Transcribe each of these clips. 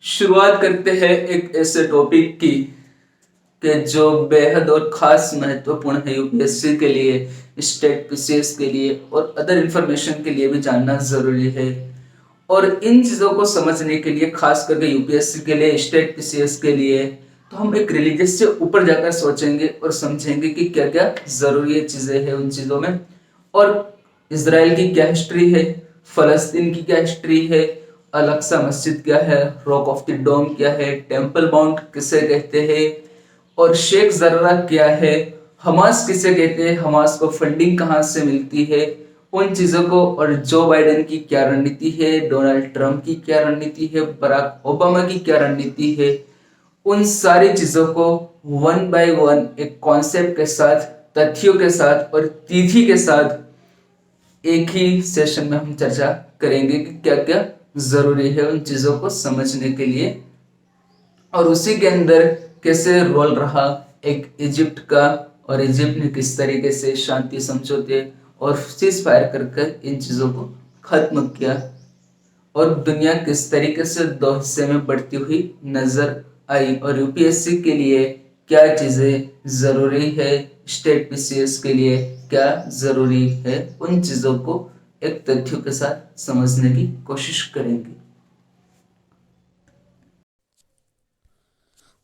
शुरुआत करते हैं एक ऐसे टॉपिक की कि जो बेहद और ख़ास महत्वपूर्ण है यूपीएससी के लिए, स्टेट पीसीएस के लिए और अदर इन्फॉर्मेशन के लिए भी जानना ज़रूरी है। और इन चीज़ों को समझने के लिए, खास करके यूपीएससी के लिए, स्टेट पीसीएस के लिए, तो हम एक रिलीजियस से ऊपर जाकर सोचेंगे और समझेंगे कि क्या क्या ज़रूरी चीज़ें हैं उन चीज़ों में। और इसराइल की क्या हिस्ट्री है, फ़लस्तीन की क्या हिस्ट्री है, अल-अक्सा मस्जिद क्या है, रॉक ऑफ द डोम क्या है, टेम्पल माउंट किसे कहते हैं, और शेख जर्रा क्या है, हमास किसे कहते हैं, हमास को फंडिंग कहाँ से मिलती है, उन चीज़ों को, और जो बाइडेन की क्या रणनीति है, डोनाल्ड ट्रंप की क्या रणनीति है, बराक ओबामा की क्या रणनीति है, उन सारी चीज़ों को वन बाय वन एक कॉन्सेप्ट के साथ, तथ्यों के साथ और तिथि के साथ एक ही सेशन में हम चर्चा करेंगे कि क्या क्या ज़रूरी है उन चीज़ों को समझने के लिए। और उसी के अंदर कैसे रोल रहा एक इजिप्ट का, और इजिप्ट ने किस तरीके से शांति समझौते और सीज फायर कर कर इन चीज़ों को ख़त्म किया, और दुनिया किस तरीके से दो हिस्से में बढ़ती हुई नज़र आई, और यूपीएससी के लिए क्या चीज़ें ज़रूरी है, स्टेट पीसीएस के लिए क्या ज़रूरी है, उन चीज़ों को एक तथ्यों के साथ समझने की कोशिश करेंगे।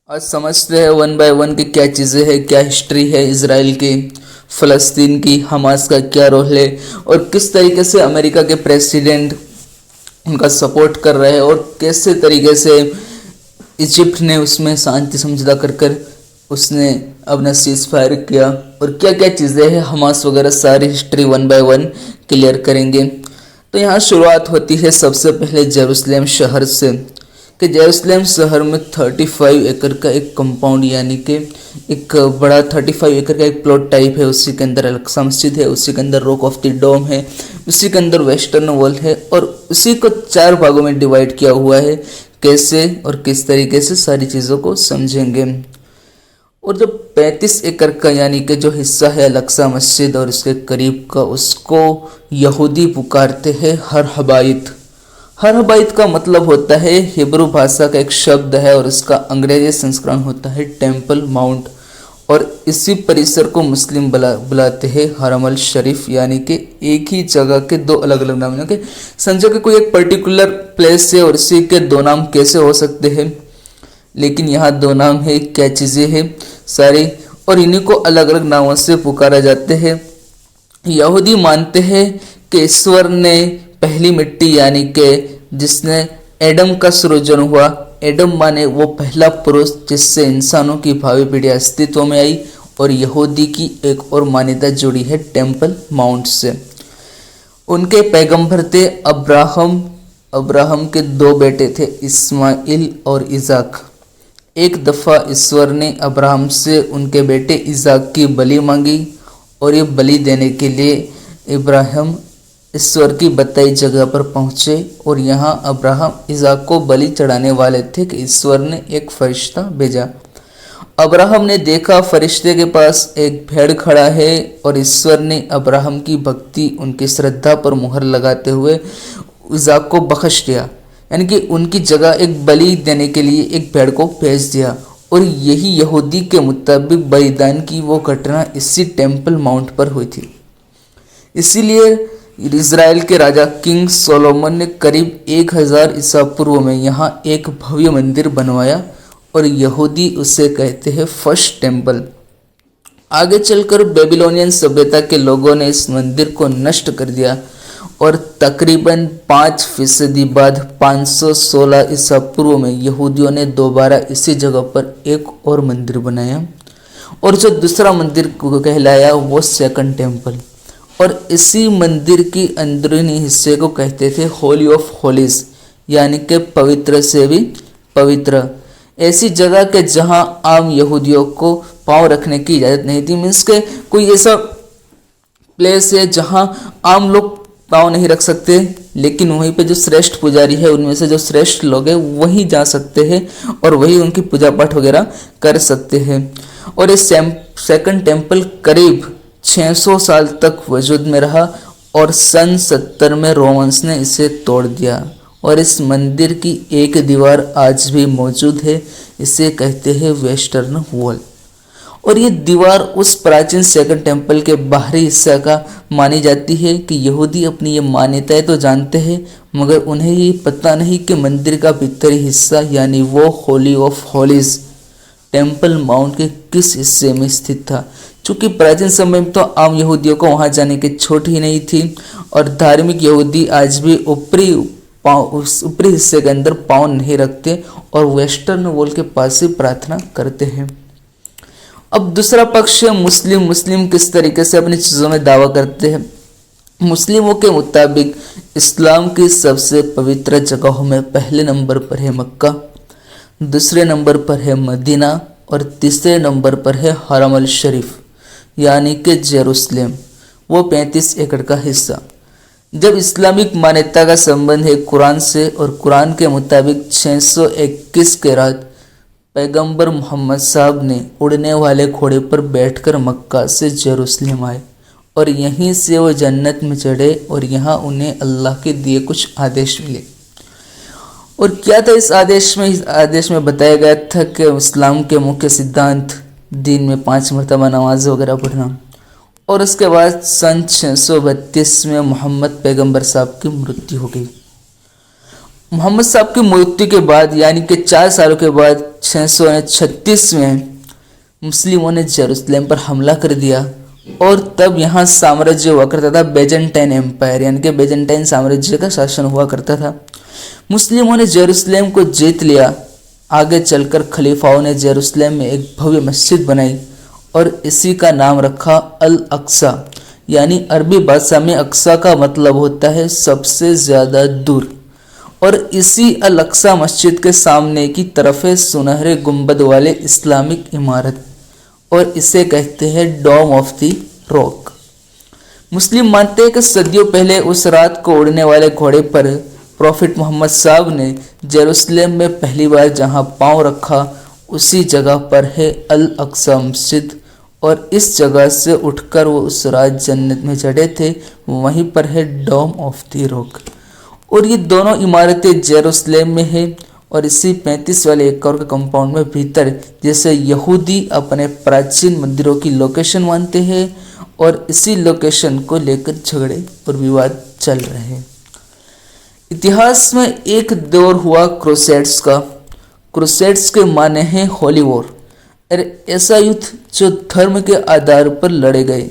आज समझते हैं वन बाय वन की क्या चीज़ें हैं, क्या हिस्ट्री है इजराइल की, फ़लस्तीन की, हमास का क्या रोल है, और किस तरीके से अमेरिका के प्रेसिडेंट उनका सपोर्ट कर रहे हैं, और कैसे तरीके से इजिप्ट ने उसमें शांति समझौता कर कर उसने अपना सीज फायर किया, और क्या क्या चीज़ें हैं हमास वगैरह, सारी history one by one clear करेंगे। तो यहाँ शुरुआत होती है सबसे पहले जेरूसलेम शहर से, कि जेरूसलेम शहर में 35 एकड़ का एक कंपाउंड, यानी कि एक बड़ा 35 एकड़ का एक प्लॉट टाइप है, उसी के अंदर अल-अक्सा मस्जिद है, उसी के अंदर रॉक ऑफ द डोम है, उसी के अंदर वेस्टर्न वॉल है, और उसी को 4 भागों में डिवाइड किया हुआ है। कैसे और किस तरीके से सारी चीज़ों को समझेंगे। और जो 35 एकड़ का यानी कि जो हिस्सा है अल-अक्सा मस्जिद और उसके करीब का, उसको यहूदी पुकारते हैं हर हबाइत का मतलब होता है, हिब्रू भाषा का एक शब्द है और उसका अंग्रेजी संस्करण होता है टेम्पल माउंट, और इसी परिसर को मुस्लिम बुलाते हैं हरम अल शरीफ, यानी कि एक ही जगह के दो अलग अलग नाम। के समझो कि कोई एक पर्टिकुलर प्लेस है और इसी के दो नाम कैसे हो सकते हैं, लेकिन यहाँ दो नाम है, क्या चीज़ें हैं सारी, और इन्हीं को अलग अलग नामों से पुकारा जाते हैं। यहूदी मानते हैं कि ईश्वर ने पहली मिट्टी, यानी कि जिसने एडम का सृजन हुआ, एडम माने वो पहला पुरुष जिससे इंसानों की भावी पीढ़ी अस्तित्व में आई, और यहूदी की एक और मान्यता जुड़ी है टेम्पल माउंट से। उनके पैगंबर थे अब्राहम के 2 बेटे थे, इस्माइल और इजाक। एक दफ़ा ईश्वर ने अब्राहम से उनके बेटे इजाक की बलि मांगी, और ये बलि देने के लिए इब्राहिम ईश्वर की बताई जगह पर पहुँचे, और यहाँ अब्राहम इजाक को बलि चढ़ाने वाले थे कि ईश्वर ने एक फरिश्ता भेजा। अब्राहम ने देखा फरिश्ते के पास एक भेड़ खड़ा है, और ईश्वर ने अब्राहम की भक्ति, उनकी श्रद्धा पर मुहर लगाते हुए इजाक को बख्श दिया, यानी कि उनकी जगह एक बलि देने के लिए एक भेड़ को भेज दिया। और यही यहूदी के मुताबिक बलिदान की वो घटना इसी टेम्पल माउंट पर हुई थी। इसीलिए इजराइल के राजा किंग सोलोमन ने करीब 1000 ईसा पूर्व में यहाँ एक भव्य मंदिर बनवाया, और यहूदी उसे कहते हैं फर्स्ट टेम्पल। आगे चलकर बेबीलोनियन सभ्यता के लोगों ने इस मंदिर को नष्ट कर दिया, और तकरीबन 5% बाद 516 ईसा पूर्व में यहूदियों ने दोबारा इसी जगह पर एक और मंदिर बनाया, और जो दूसरा मंदिर कहलाया वो सेकंड टेम्पल। और इसी मंदिर की अंदरूनी हिस्से को कहते थे होली ऑफ होलीज, यानी कि पवित्र से भी पवित्र, ऐसी जगह के जहां आम यहूदियों को पांव रखने की इजाज़त नहीं थी। मीन्स के कोई ऐसा प्लेस है जहां आम लोग पांव नहीं रख सकते, लेकिन वहीं पे जो श्रेष्ठ पुजारी है, उनमें से जो श्रेष्ठ लोग हैं वहीं जा सकते हैं, और वही उनकी पूजा पाठ वगैरह कर सकते हैं। और ये सेकंड टेम्पल करीब 600 साल तक वजूद में रहा, और सन 70 में रोमन्स ने इसे तोड़ दिया, और इस मंदिर की एक दीवार आज भी मौजूद है, इसे कहते हैं वेस्टर्न वॉल। और ये दीवार उस प्राचीन सेकंड टेम्पल के बाहरी हिस्सा का मानी जाती है कि यहूदी अपनी ये मान्यताएं तो जानते हैं, मगर उन्हें ये पता नहीं कि मंदिर का भीतरी हिस्सा यानी वो Holi of Holis temple mount के किस हिस्से में स्थित था। चूंकि प्राचीन समय में तो आम यहूदियों को वहां जाने की छूट ही नहीं थी, और धार्मिक यहूदी आज भी उस ऊपरी हिस्से के अंदर पाँव नहीं रखते और वेस्टर्न वॉल के पास ही प्रार्थना करते हैं। अब दूसरा पक्ष है मुस्लिम किस तरीके से अपनी चीज़ों में दावा करते हैं। मुस्लिमों के मुताबिक इस्लाम की सबसे पवित्र जगहों में पहले नंबर पर है मक्का, दूसरे नंबर पर है मदीना और तीसरे नंबर पर है हरम अल शरीफ यानी कि जेरूसलेम, वो 35 एकड़ का हिस्सा। जब इस्लामिक मान्यता का संबंध है कुरान से, और कुरान के मुताबिक 621 के रात पैगंबर मोहम्मद साहब ने उड़ने वाले घोड़े पर बैठकर मक्का से जेरूसलेम आए और यहीं से वो जन्नत में चढ़े और यहाँ उन्हें अल्लाह के दिए कुछ आदेश मिले। और क्या था इस आदेश में बताया गया था कि इस्लाम के मुख्य सिद्धांत दिन में 5 मरतबा नमाज वगैरह पढ़ना। और उसके बाद सन 632 में मोहम्मद पैगंबर साहब की मृत्यु हो गई। मोहम्मद साहब की मृत्यु के बाद यानी कि 4 सालों के बाद 636 में मुस्लिमों ने जेरूसलेम पर हमला कर दिया और तब यहाँ साम्राज्य हुआ करता था बेजेंटाइन एम्पायर यानी कि बेजेंटाइन साम्राज्य का शासन हुआ करता था। मुस्लिमों ने जेरूसलेम को जीत लिया। आगे चलकर खलीफाओं ने जेरूसलेम में एक भव्य मस्जिद बनाई और इसी का नाम रखा अल अक्सा, यानी अरबी भाषा में अक्सा का मतलब होता है सबसे ज़्यादा दूर। और इसी अल अक्सा मस्जिद के सामने की तरफ है सुनहरे गुंबद वाले इस्लामिक इमारत और इसे कहते हैं डोम ऑफ द रॉक। मुस्लिम मानते हैं कि सदियों पहले उस रात को उड़ने वाले घोड़े पर प्रॉफिट मोहम्मद साहब ने जेरूसलेम में पहली बार जहां पांव रखा उसी जगह पर है अल अक्सा मस्जिद और इस जगह से उठकर वो उस रात जन्नत में चढ़े थे, वहीं पर है डोम ऑफ द रॉक। और ये दोनों इमारतें जेरूसलेम में है और इसी 35 वाले एकड़ के कंपाउंड में भीतर जैसे यहूदी अपने प्राचीन मंदिरों की लोकेशन मानते हैं और इसी लोकेशन को लेकर झगड़े और विवाद चल रहे हैं। इतिहास में एक दौर हुआ क्रूसेड्स का। क्रूसेड्स के माने हैं होली वॉर, ऐसा युद्ध जो धर्म के आधार पर लड़े गए।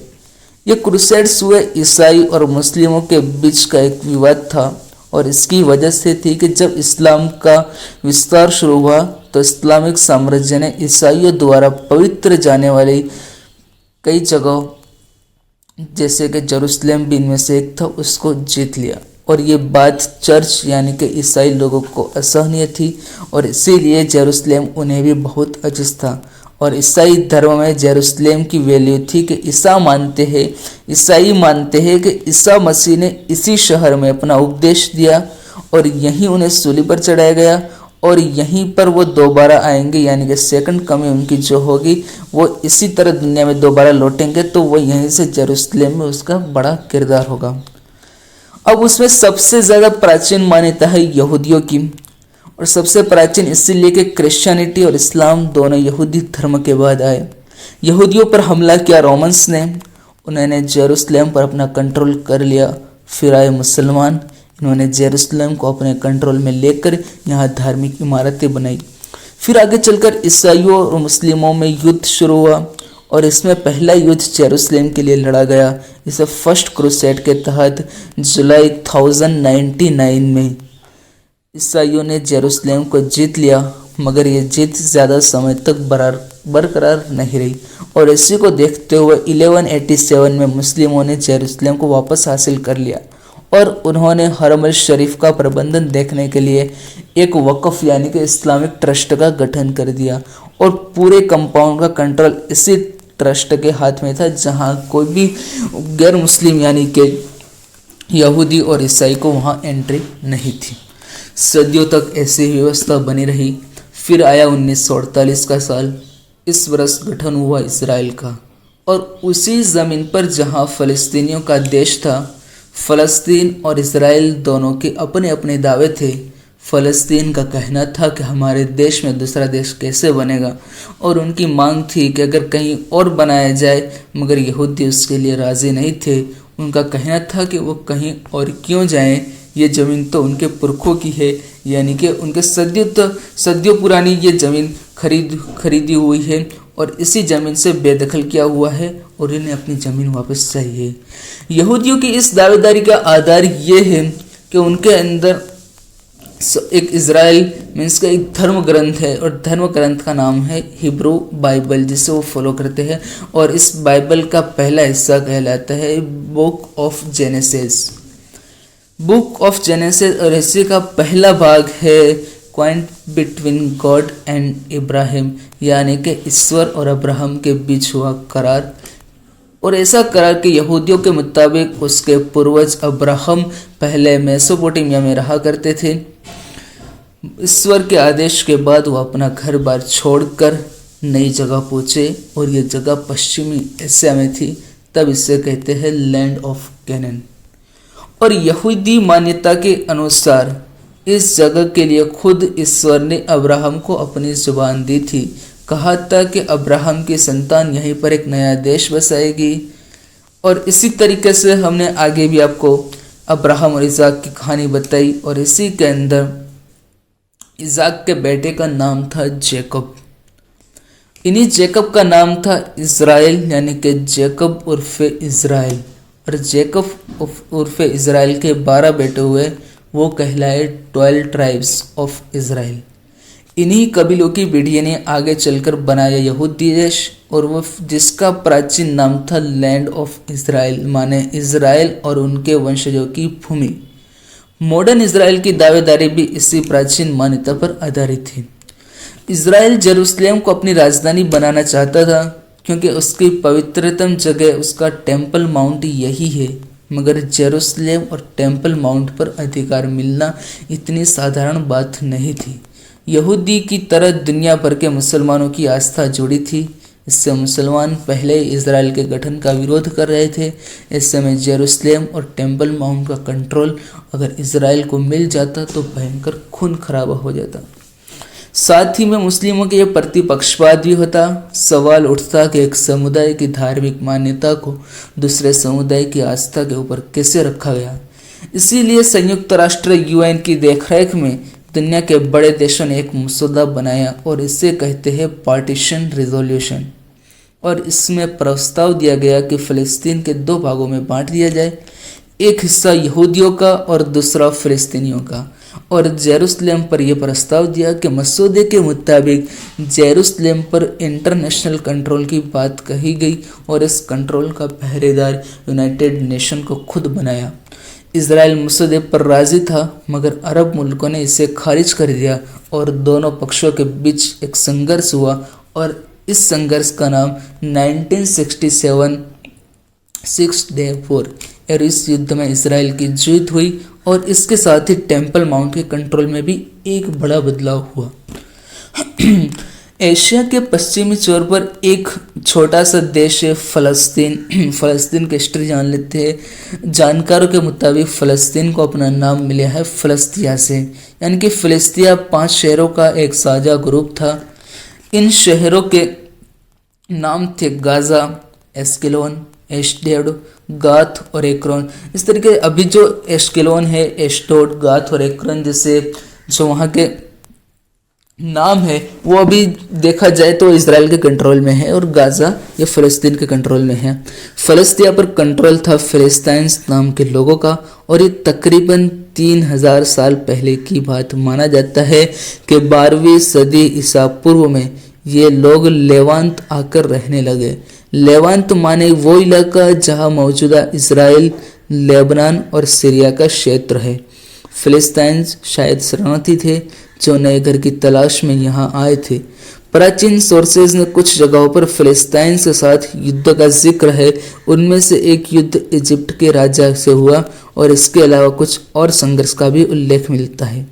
ये क्रूसेड्स हुए ईसाई और मुस्लिमों के बीच का एक विवाद था और इसकी वजह से थी कि जब इस्लाम का विस्तार शुरू हुआ तो इस्लामिक साम्राज्य ने ईसाइयों द्वारा पवित्र जाने वाली कई जगहों जैसे कि जेरूसलेम भी इनमें से एक था उसको जीत लिया। और ये बात चर्च यानी कि ईसाई लोगों को असहनीय थी और इसीलिए जेरूसलेम उन्हें भी बहुत अजीज था। और ईसाई धर्म में जेरूसलेम की वैल्यू थी कि ईसाई मानते हैं कि ईसा मसीह ने इसी शहर में अपना उपदेश दिया और यहीं उन्हें सूली पर चढ़ाया गया और यहीं पर वो दोबारा आएंगे, यानी कि सेकंड कमिंग उनकी जो होगी वो इसी तरह दुनिया में दोबारा लौटेंगे, तो वो यहीं से जेरूसलेम में उसका बड़ा किरदार होगा। अब उसमें सबसे ज़्यादा प्राचीन मान्यता है यहूदियों की और सबसे प्राचीन इसीलिए कि क्रिश्चियनिटी और इस्लाम दोनों यहूदी धर्म के बाद आए। यहूदियों पर हमला किया रोमन्स ने, उन्होंने जेरूसलेम पर अपना कंट्रोल कर लिया। फिर आए मुसलमान, इन्होंने जेरूसलेम को अपने कंट्रोल में लेकर यहाँ धार्मिक इमारतें बनाई। फिर आगे चलकर ईसाइयों और मुस्लिमों में युद्ध शुरू हुआ और इसमें पहला युद्ध जेरूसलेम के लिए लड़ा गया। इसे फर्स्ट क्रूसेड के तहत जुलाई 1099 में ईसाइयों ने जेरूसलेम को जीत लिया, मगर ये जीत ज़्यादा समय तक बरकरार नहीं रही और इसी को देखते हुए 1187 में मुस्लिमों ने जेरूसलेम को वापस हासिल कर लिया और उन्होंने हरम अल शरीफ का प्रबंधन देखने के लिए एक वक़्फ़ यानी कि इस्लामिक ट्रस्ट का गठन कर दिया और पूरे कंपाउंड का कंट्रोल इसी ट्रस्ट के हाथ में था, जहां कोई भी गैर मुस्लिम यानी कि यहूदी और ईसाई को वहां एंट्री नहीं थी। सदियों तक ऐसी व्यवस्था बनी रही। फिर आया 1948 का साल। इस वर्ष गठन हुआ इसराइल का और उसी ज़मीन पर जहां फ़लस्तीनियों का देश था, फ़लस्तीन और इज़राइल दोनों के अपने अपने दावे थे। फ़लस्तीन का कहना था कि हमारे देश में दूसरा देश कैसे बनेगा, और उनकी मांग थी कि अगर कहीं और बनाया जाए, मगर यहूदी उसके लिए राज़ी नहीं थे। उनका कहना था कि वो कहीं और क्यों जाएं, ये ज़मीन तो उनके पुरखों की है, यानी कि उनके सदियों पुरानी ये ज़मीन खरीदी हुई है और इसी ज़मीन से बेदखल किया हुआ है और इन्हें अपनी ज़मीन वापस चाहिए। यहूदियों की इस दावेदारी का आधार ये है कि उनके अंदर एक इज़राइल मीन्स का एक धर्म ग्रंथ है, और धर्म ग्रंथ का नाम है हिब्रू बाइबल, जिसे वो फॉलो करते हैं। और इस बाइबल का पहला हिस्सा कहलाता है book of genesis. Book of genesis और इसी का पहला भाग है coined between God and Ibrahim, यानी कि ईश्वर और अब्राहम के बीच हुआ करार। और ऐसा करार कि यहूदियों के मुताबिक उसके पूर्वज अब्राहम पहले मेसोपोटामिया में रहा करते थे। ईश्वर के आदेश के बाद वो अपना घर बार छोड़कर नई जगह पहुँचे, और ये जगह पश्चिमी एशिया में थी। तब इसे कहते हैं लैंड ऑफ कैनान। और यहूदी मान्यता के अनुसार इस जगह के लिए खुद ईश्वर ने अब्राहम को अपनी जुबान दी थी। कहा था कि अब्राहम की संतान यहीं पर एक नया देश बसाएगी। और इसी तरीके से हमने आगे भी आपको अब्राहम और इज़ाक की कहानी बताई, और इसी के अंदर इज़ाक के बेटे का नाम था जेकब। इन्हीं जेकब का नाम था इज़राइल, यानी कि जेकब उर्फे इज़राइल। और जेकब उर्फे इज़राइल के 12 बेटे हुए, वो कहलाए 12 ट्राइब्स ऑफ इज़राइल। इन्हीं कबीलों की पीढ़ी ने आगे चलकर बनाया यहूदी देश, और वो जिसका प्राचीन नाम था लैंड ऑफ इज़राइल, माने इज़राइल और उनके वंशजों की भूमि। मॉडर्न इज़राइल की दावेदारी भी इसी प्राचीन मान्यता पर आधारित थी। इज़राइल जेरूसलेम को अपनी राजधानी बनाना चाहता था, क्योंकि उसकी पवित्रतम जगह उसका टेम्पल माउंट यही है। मगर जेरूसलेम और टेम्पल माउंट पर अधिकार मिलना इतनी साधारण बात नहीं थी। यहूदी की तरह दुनिया भर के मुसलमानों की आस्था जुड़ी थी। इससे मुसलमान पहले ही इज़राइल के गठन का विरोध कर रहे थे। इस समय जेरूसलेम और टेम्पल माउंट का कंट्रोल अगर इज़राइल को मिल जाता तो भयंकर खून खराबा हो जाता। साथ ही में मुस्लिमों के यह प्रतिपक्षवाद भी होता। सवाल उठता कि एक समुदाय की धार्मिक मान्यता को दूसरे समुदाय की आस्था के ऊपर कैसे रखा गया। इसीलिए संयुक्त राष्ट्र यूएन की देखरेख में दुनिया के बड़े देशों ने एक मसौदा बनाया, और इसे कहते हैं पार्टीशन रिजोल्यूशन। और इसमें प्रस्ताव दिया गया कि फ़लस्तीन के 2 भागों में बांट दिया जाए, एक हिस्सा यहूदियों का और दूसरा फ़लस्तीनियों का। और जेरूसलेम पर यह प्रस्ताव दिया कि मसौदे के मुताबिक जेरूसलेम पर इंटरनेशनल कंट्रोल की बात कही गई, और इस कंट्रोल का पहरेदार यूनाइटेड नेशन को खुद बनाया। इज़राइल मसौदे पर राजी था, मगर अरब मुल्कों ने इसे खारिज कर दिया, और दोनों पक्षों के बीच एक संघर्ष हुआ। और इस संघर्ष का नाम 1967 सिक्स डे वॉर, और इस युद्ध में इज़राइल की जीत हुई। और इसके साथ ही टेम्पल माउंट के कंट्रोल में भी एक बड़ा बदलाव हुआ। एशिया के पश्चिमी छोर पर एक छोटा सा देश है फ़लस्तीन। फ़लस्तीन की हिस्ट्री जान लेते हैं। जानकारों के मुताबिक फ़लस्तीन को अपना नाम मिला है फ़लस्तिया से, यानी कि फ़लस्तिया 5 शहरों का एक साझा ग्रुप था। इन शहरों के नाम थे गाज़ा, एस्केलोन, एशडोड, गाथ और एक्रोन। इस तरीके अभी जो एस्केलोन है, एशडोड, गाथ और एक्रोन जैसे जो वहाँ के नाम है, वो अभी देखा जाए तो इज़राइल के कंट्रोल में है, और गाज़ा ये फ़लस्तीन के कंट्रोल में है। फ़लस्तिया पर कंट्रोल था फ़िलिस्तीन्स नाम के लोगों का, और ये तकरीबन 3000 साल पहले की बात माना जाता है कि 12वीं सदी ईसा पूर्व में ये लोग लेवांत आकर रहने लगे। लेवांत माने वो इलाका जहाँ मौजूदा इज़राइल, लेबनान और सीरिया का क्षेत्र है। फ़िलिस्तीन्स शायद शरणार्थी थे जो नए घर की तलाश में यहाँ आए थे। प्राचीन सोर्सेज ने कुछ जगहों पर फ़िलिस्तीन्स के साथ युद्ध का जिक्र है। उनमें से एक युद्ध इजिप्ट के राजा से हुआ, और इसके अलावा कुछ और संघर्ष का भी उल्लेख मिलता है।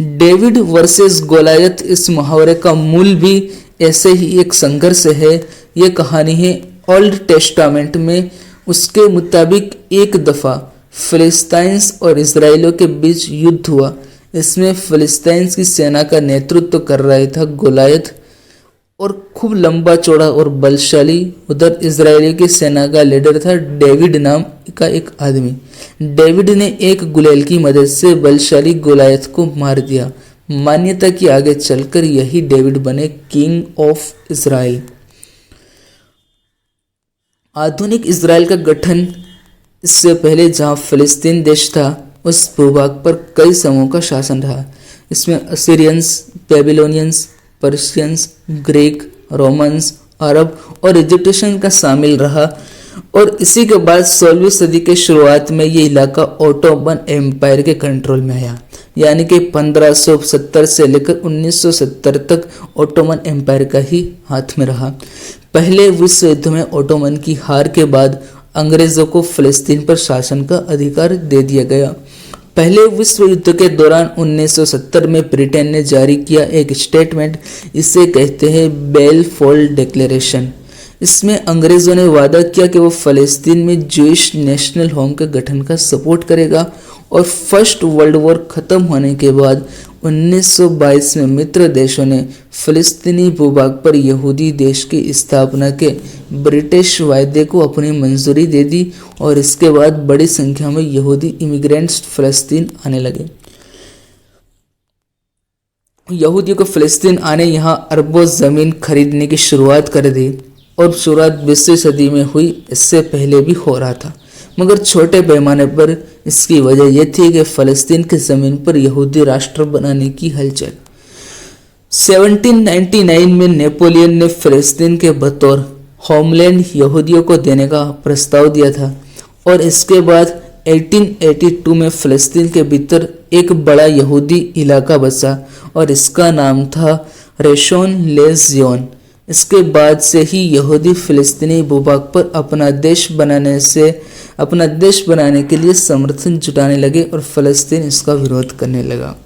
डेविड वर्सेस गोलायत, इस मुहावरे का मूल भी ऐसे ही एक संघर्ष है। ये कहानी है ओल्ड टेस्टामेंट में। उसके मुताबिक एक दफ़ा फिलिस्तीन्स और इजरायलियों के बीच युद्ध हुआ। इसमें फिलिस्तीन्स की सेना का नेतृत्व कर रहा था गोलायत, और खूब लंबा चौड़ा और बलशाली। उधर इजरायली की सेना का लीडर था डेविड नाम का एक आदमी। डेविड ने एक गुलेल की मदद से बलशाली गोलायत को मार दिया। मान्यता कि आगे चलकर यही डेविड बने किंग ऑफ इजराइल। आधुनिक इजराइल का गठन इससे पहले जहां फिलिस्तीन देश था, उस भूभाग पर कई समूहों का शासन रहा। इसमें Assyrians, Babylonians, Persians, Greek, Romans, अरब और इजिप्शियन का शामिल रहा। और इसी के बाद 16वीं सदी के शुरुआत में ये इलाका ओटोमन एम्पायर के कंट्रोल में आया, यानी कि 1570 से लेकर 1970 तक ओटोमन एम्पायर का ही हाथ में रहा। पहले विश्व युद्ध में ओटोमन की हार के बाद अंग्रेजों को फिलिस्तीन पर शासन का अधिकार दे दिया गया। पहले विश्व युद्ध के दौरान 1970 में ब्रिटेन ने जारी किया एक स्टेटमेंट, इसे कहते हैं बेलफोर डिक्लेरेशन। इसमें अंग्रेजों ने वादा किया कि वो फलस्तीन में जूइश नेशनल होम के गठन का सपोर्ट करेगा। और फर्स्ट वर्ल्ड वॉर खत्म होने के बाद 1922 में मित्र देशों ने फिलिस्तीनी भूभाग पर यहूदी देश की स्थापना के ब्रिटिश वायदे को अपनी मंजूरी दे दी, और इसके बाद बड़ी संख्या में यहूदी इमिग्रेंट्स फिलिस्तीन आने लगे। यहूदियों को फिलिस्तीन आने यहाँ अरबों ज़मीन खरीदने की शुरुआत कर दी, और शुरुआत 20वीं सदी में हुई। इससे पहले भी हो रहा था, मगर छोटे पैमाने पर। इसकी वजह यह थी कि फ़लस्तीन की ज़मीन पर यहूदी राष्ट्र बनाने की हलचल। 1799 में नेपोलियन ने फ़लस्तीन के बतौर होमलैंड यहूदियों को देने का प्रस्ताव दिया था, और इसके बाद 1882 में फ़लस्तीन के भीतर एक बड़ा यहूदी इलाका बसा, और इसका नाम था रेशोन लेज़ियोन। इसके बाद से ही यहूदी फ़िलिस्तीनी भूभाग पर अपना देश बनाने के लिए समर्थन जुटाने लगे, और फ़लस्तीन इसका विरोध करने लगा।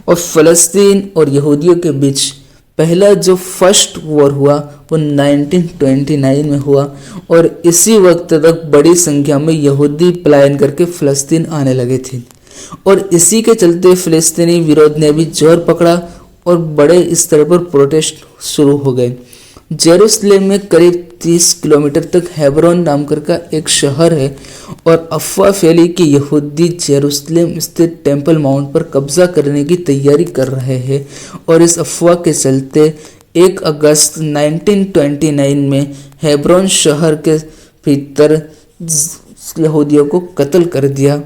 और फ़लस्तीन और यहूदियों के बीच पहला जो फर्स्ट वॉर हुआ वो 1929 में हुआ, और इसी वक्त तक बड़ी संख्या में यहूदी पलायन करके फ़लस्तीन आने लगे थे। और इसी के चलते फ़लस्तीनी विरोध ने भी जोर पकड़ा, और बड़े स्तर पर प्रोटेस्ट शुरू हो गए। जेरूसलेम में करीब 30 किलोमीटर तक हेब्रोन नाम का एक शहर है, और अफवाह फैली कि यहूदी जेरूसलेम स्थित टेम्पल माउंट पर कब्जा करने की तैयारी कर रहे हैं। और इस अफवाह के चलते 1 अगस्त 1929 में हेब्रोन शहर के भीतर यहूदियों को कत्ल कर दिया।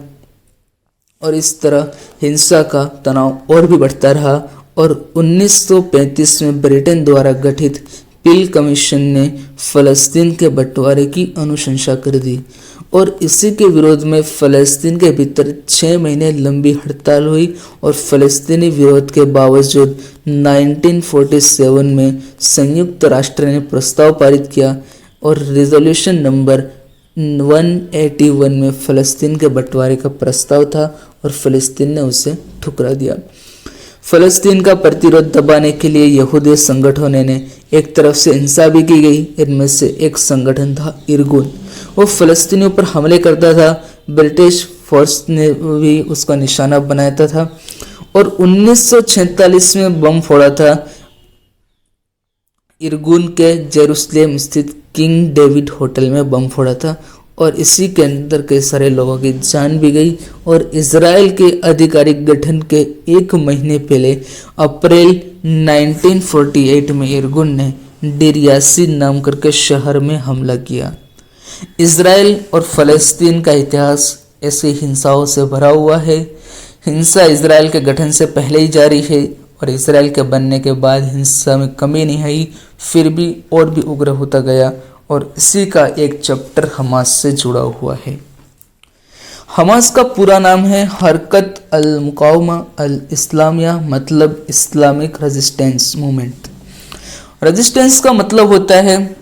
और इस तरह हिंसा का तनाव और भी बढ़ता रहा, और 1935 में ब्रिटेन द्वारा गठित पील कमीशन ने फ़लस्तीन के बंटवारे की अनुशंसा कर दी, और इसी के विरोध में फ़लस्तीन के भीतर 6 महीने लंबी हड़ताल हुई। और फ़लस्तीनी विरोध के बावजूद 1947 में संयुक्त राष्ट्र ने प्रस्ताव पारित किया, और रिजोल्यूशन नंबर 181 में फ़लस्तीन के बंटवारे का प्रस्ताव था, और फ़लस्तीन ने उसे ठुकरा दिया। फ़लस्तीन का प्रतिरोध दबाने के लिए यहूदी संगठनों ने एक तरफ से हिंसा भी की गई। इनमें से एक संगठन था इरगुन, वो फ़लस्तीनियों पर हमले करता था। ब्रिटिश फोर्स ने भी उसका निशाना बनाया था, और 1946 में बम फोड़ा था इरगुन के जेरूसलेम स्थित किंग डेविड होटल में बम फोड़ा था, और इसी के अंदर कई सारे लोगों की जान भी गई। और इजराइल के आधिकारिक गठन के 1 महीने पहले अप्रैल 1948 में इरगुन ने डेर यासिन नाम करके शहर में हमला किया। इजराइल और फ़लस्तीन का इतिहास ऐसी हिंसाओं से भरा हुआ है। हिंसा इजराइल के गठन से पहले ही जारी है, और इजराइल के बनने के बाद हिंसा में कमी नहीं आई, फिर भी और भी उग्र होता गया। और इसी का एक चैप्टर हमास से जुड़ा हुआ है। हमास का पूरा नाम है हरकत अल मुकावमा अल इस्लामिया, मतलब इस्लामिक रेजिस्टेंस मूवमेंट। रेजिस्टेंस का मतलब होता है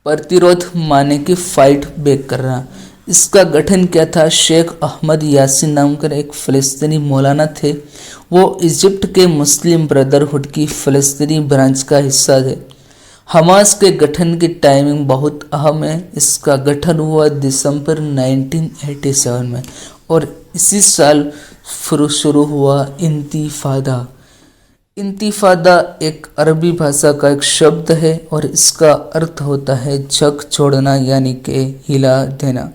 प्रतिरोध, माने कि फाइट बैक करना। इसका गठन क्या था? शेख अहमद यासीन नाम कर एक फ़लस्तीनी मौलाना थे। वो इजिप्ट के मुस्लिम ब्रदरहुड की फ़लस्तीनी ब्रांच का हिस्सा थे। हमास के गठन की टाइमिंग बहुत अहम है। इसका गठन हुआ दिसंबर 1987 में और इसी साल फिर शुरू हुआ इंतिफादा। इंतिफादा एक अरबी भाषा का एक शब्द है और इसका अर्थ होता है जग छोड़ना यानी कि हिला देना।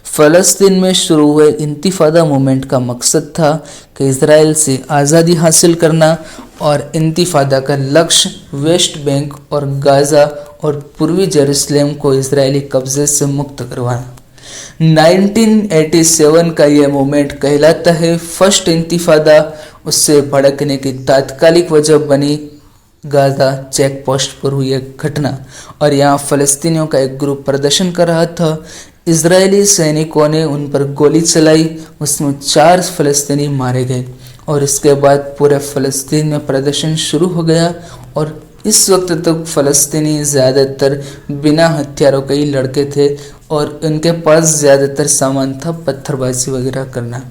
फ़लस्तीन में शुरू हुए इंतिफादा मूवमेंट का मकसद था कि इज़राइल से आज़ादी हासिल करना और इंतिफादा का लक्ष्य वेस्ट बैंक और गाज़ा और पूर्वी जेरूसलम को इज़राइली कब्जे से मुक्त करवाना। 1987 का यह मूवमेंट कहलाता है फर्स्ट इंतिफादा। उससे भड़कने की तात्कालिक वजह बनी गाज़ा चेक पोस्ट पर हुई एक घटना और यहाँ फ़लस्तीनियों का एक ग्रुप प्रदर्शन कर रहा था। इजरायली सैनिकों ने उन पर गोली चलाई, उसमें 4 फ़लस्तीनी मारे गए और इसके बाद पूरे फ़लस्तीन में प्रदर्शन शुरू हो गया। और इस वक्त तक फ़लस्तीनी ज़्यादातर बिना हथियारों के ही लड़के थे और उनके पास ज़्यादातर सामान था पत्थरबाजी वगैरह करना।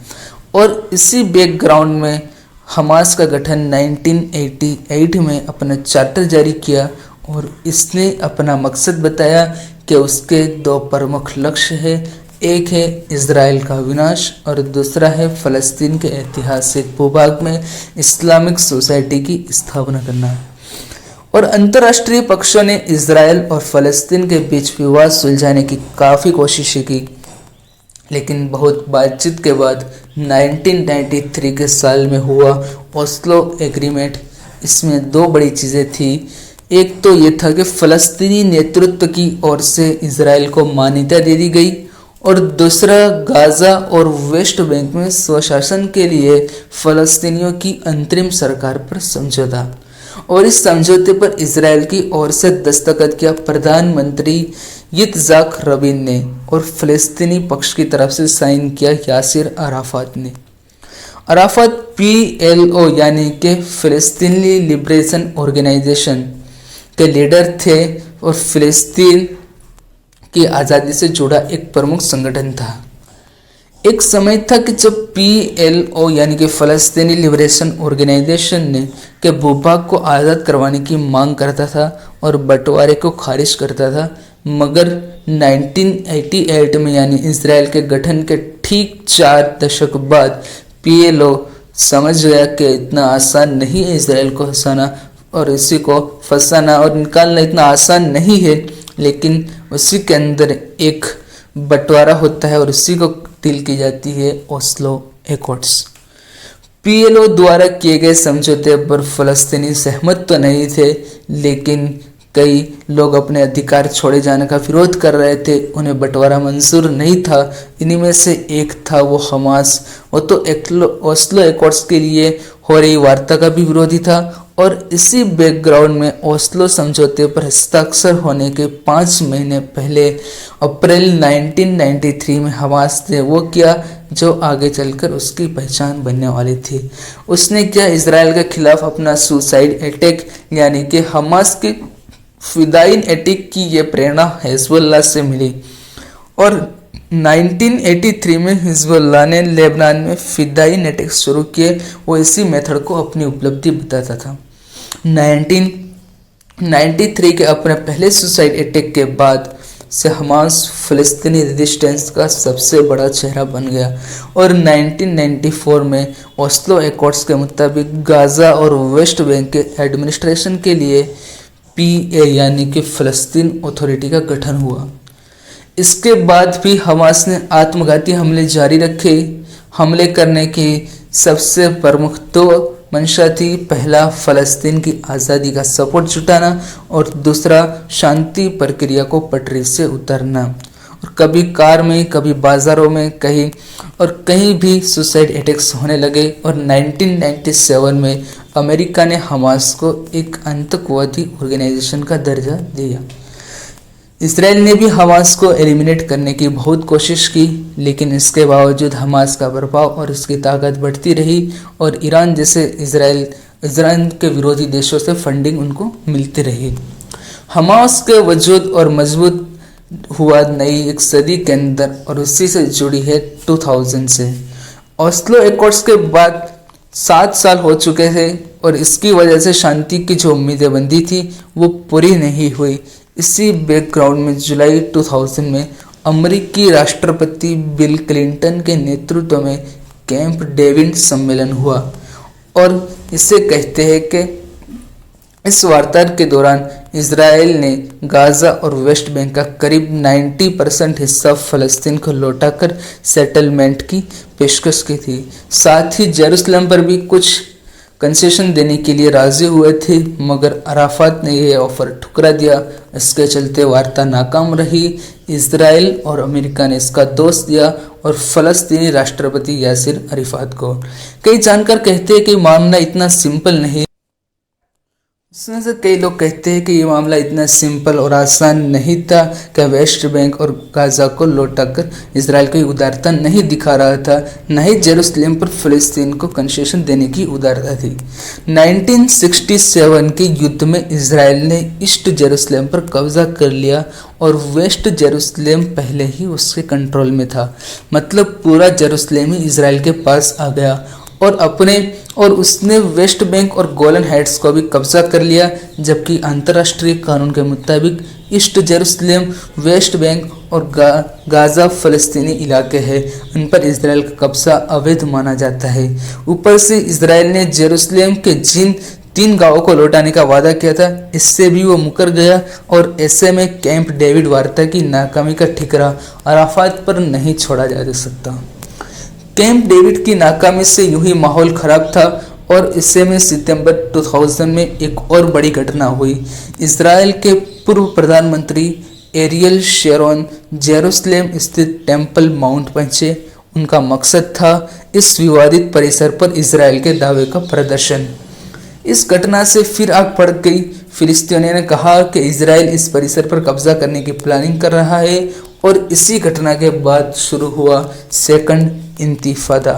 और इसी बैकग्राउंड में हमास का गठन 1988 में अपना चार्टर जारी किया और इसने अपना मकसद बताया कि उसके 2 प्रमुख लक्ष्य हैं। एक है इज़राइल का विनाश और दूसरा है फ़लस्तीन के ऐतिहासिक भूभाग में इस्लामिक सोसाइटी की स्थापना करना। और अंतर्राष्ट्रीय पक्षों ने इज़राइल और फ़लस्तीन के बीच विवाद सुलझाने की काफ़ी कोशिशें की, लेकिन बहुत बातचीत के बाद 1993 के साल में हुआ ओस्लो एग्रीमेंट। इसमें 2 बड़ी चीज़ें थी। एक तो ये था कि फ़लस्तीनी नेतृत्व की ओर से इज़राइल को मान्यता दे दी गई और दूसरा गाज़ा और वेस्ट बैंक में स्वशासन के लिए फ़लस्तीनियों की अंतरिम सरकार पर समझौता। और इस समझौते पर इज़राइल की ओर से दस्तखत किया प्रधानमंत्री यित्ज़ाक रबीन ने और फ़लस्तीनी पक्ष की तरफ से साइन किया यासिर अराफात ने। अराफात PLO यानी कि फ़लस्तीनी लिबरेशन ऑर्गेनाइजेशन के लीडर थे और फ़लस्तीन की आज़ादी से जुड़ा एक प्रमुख संगठन था। एक समय था कि जब PLO यानी कि फ़लस्तीनी लिबरेशन ऑर्गेनाइजेशन ने के भूभाग को आज़ाद करवाने की मांग करता था और बंटवारे को खारिज करता था, मगर 1988 में यानी इज़राइल के गठन के ठीक 4 दशक बाद PLO समझ गया कि इतना आसान नहीं है इज़राइल को हंसाना और इसी को फंसाना और निकालना इतना आसान नहीं है, लेकिन उसी के अंदर एक बंटवारा होता है और उसी को डील की जाती है ओस्लो एकॉर्ड्स। PLO द्वारा किए गए समझौते पर फ़लस्तीनी सहमत तो नहीं थे, लेकिन कई लोग अपने अधिकार छोड़े जाने का विरोध कर रहे थे, उन्हें बंटवारा मंजूर नहीं था। इन्हीं में से एक था वो हमास। वो तो ओस्लो एकॉर्ड्स के लिए हो रही वार्ता का भी विरोधी था और इसी बैकग्राउंड में ओस्लो समझौते पर हस्ताक्षर होने के 5 महीने पहले अप्रैल 1993 में हमास ने वो किया जो आगे चलकर उसकी पहचान बनने वाली थी। उसने किया इज़राइल के खिलाफ अपना सुसाइड अटैक, यानी कि हमास के फिदाइन अटैक की ये प्रेरणा हिजबुल्लाह से मिली और 1983 में हिजबुल्लाह ने लेबनान में फिदाइन अटैक शुरू किए। वो इसी मेथड को अपनी उपलब्धि बताता था। 1993 के अपने पहले सुसाइड अटैक के बाद से हमास फ़लस्तीनी रेजिस्टेंस का सबसे बड़ा चेहरा बन गया और 1994 में ओस्लो एकॉर्ड्स के मुताबिक गाज़ा और वेस्ट बैंक के एडमिनिस्ट्रेशन के लिए PA यानी कि फ़लस्तीन अथॉरिटी का गठन हुआ। इसके बाद भी हमास ने आत्मघाती हमले जारी रखे। हमले करने की सबसे प्रमुख 2 मंशा थी। पहला, फ़लस्तीन की आज़ादी का सपोर्ट जुटाना और दूसरा, शांति प्रक्रिया को पटरी से उतारना। और कभी कार में, कभी बाज़ारों में, कहीं भी सुसाइड अटैक्स होने लगे और 1997 में अमेरिका ने हमास को एक आतंकवादी ऑर्गेनाइजेशन का दर्जा दिया। इज़राइल ने भी हमास को एलिमिनेट करने की बहुत कोशिश की, लेकिन इसके बावजूद हमास का प्रभाव और उसकी ताकत बढ़ती रही और ईरान जैसे इज़राइल के विरोधी देशों से फंडिंग उनको मिलती रही। हमास के वजूद और मजबूत हुआ नई एक सदी के अंदर और उसी से जुड़ी है 2000 से। ओस्लो एकॉर्ड्स के बाद 7 साल हो चुके थे और इसकी वजह से शांति की जो उम्मीदें बंधी थी वो पूरी नहीं हुई। इसी बैकग्राउंड में जुलाई 2000 में अमेरिकी राष्ट्रपति बिल क्लिंटन के नेतृत्व में कैंप डेविड सम्मेलन हुआ और इसे कहते हैं कि इस वार्ता के दौरान इजराइल ने गाजा और वेस्ट बैंक का करीब 90% हिस्सा फ़लस्तीन को लौटाकर सेटलमेंट की पेशकश की थी। साथ ही जेरूसलम पर भी कुछ कंसेशन देने के लिए राजी हुए थे, मगर अराफात ने यह ऑफर ठुकरा दिया। इसके चलते वार्ता नाकाम रही। इजराइल और अमेरिका ने इसका दोष दिया और फ़लस्तीनी राष्ट्रपति यासिर अराफात को। कई जानकार कहते हैं कि मामला इतना सिंपल नहीं। इसमें से कई लोग कहते हैं कि ये मामला इतना सिंपल और आसान नहीं था कि वेस्ट बैंक और गाजा को लौटाकर इजराइल कोई उदारता नहीं दिखा रहा था, न ही जेरूसलम पर फ़लस्तीन को कंसेशन देने की उदारता थी। 1967 के युद्ध में इजराइल ने ईस्ट जेरूसलम पर कब्जा कर लिया और वेस्ट जेरूसलम पहले ही उसके कंट्रोल में था। मतलब पूरा जेरूसलम ही इजराइल के पास आ गया और उसने वेस्ट बैंक और गोलन हाइट्स को भी कब्जा कर लिया, जबकि अंतर्राष्ट्रीय कानून के मुताबिक ईस्ट जेरूसलम, वेस्ट बैंक और गाजा फ़लस्तीनी इलाके हैं। उन पर इजराइल का कब्जा अवैध माना जाता है। ऊपर से इजराइल ने जेरूसलम के जिन 3 गांवों को लौटाने का वादा किया था, इससे भी वो मुकर गया और ऐसे में कैंप डेविड वार्ता की नाकामी का ठिकरा अराफात पर नहीं छोड़ा जा सकता। कैंप डेविड की नाकामी से यूं ही माहौल खराब था और इससे में सितंबर 2000 में एक और बड़ी घटना हुई। इजराइल के पूर्व प्रधानमंत्री एरियल शेरोन जेरूसलम स्थित टेम्पल माउंट पहुंचे। उनका मकसद था इस विवादित परिसर पर इजराइल के दावे का प्रदर्शन। इस घटना से फिर आग भड़क गई। फिलिस्तीनियों ने कहा कि इजराइल इस परिसर पर कब्जा करने की प्लानिंग कर रहा है और इसी घटना के बाद शुरू हुआ सेकंड इंतिफादा।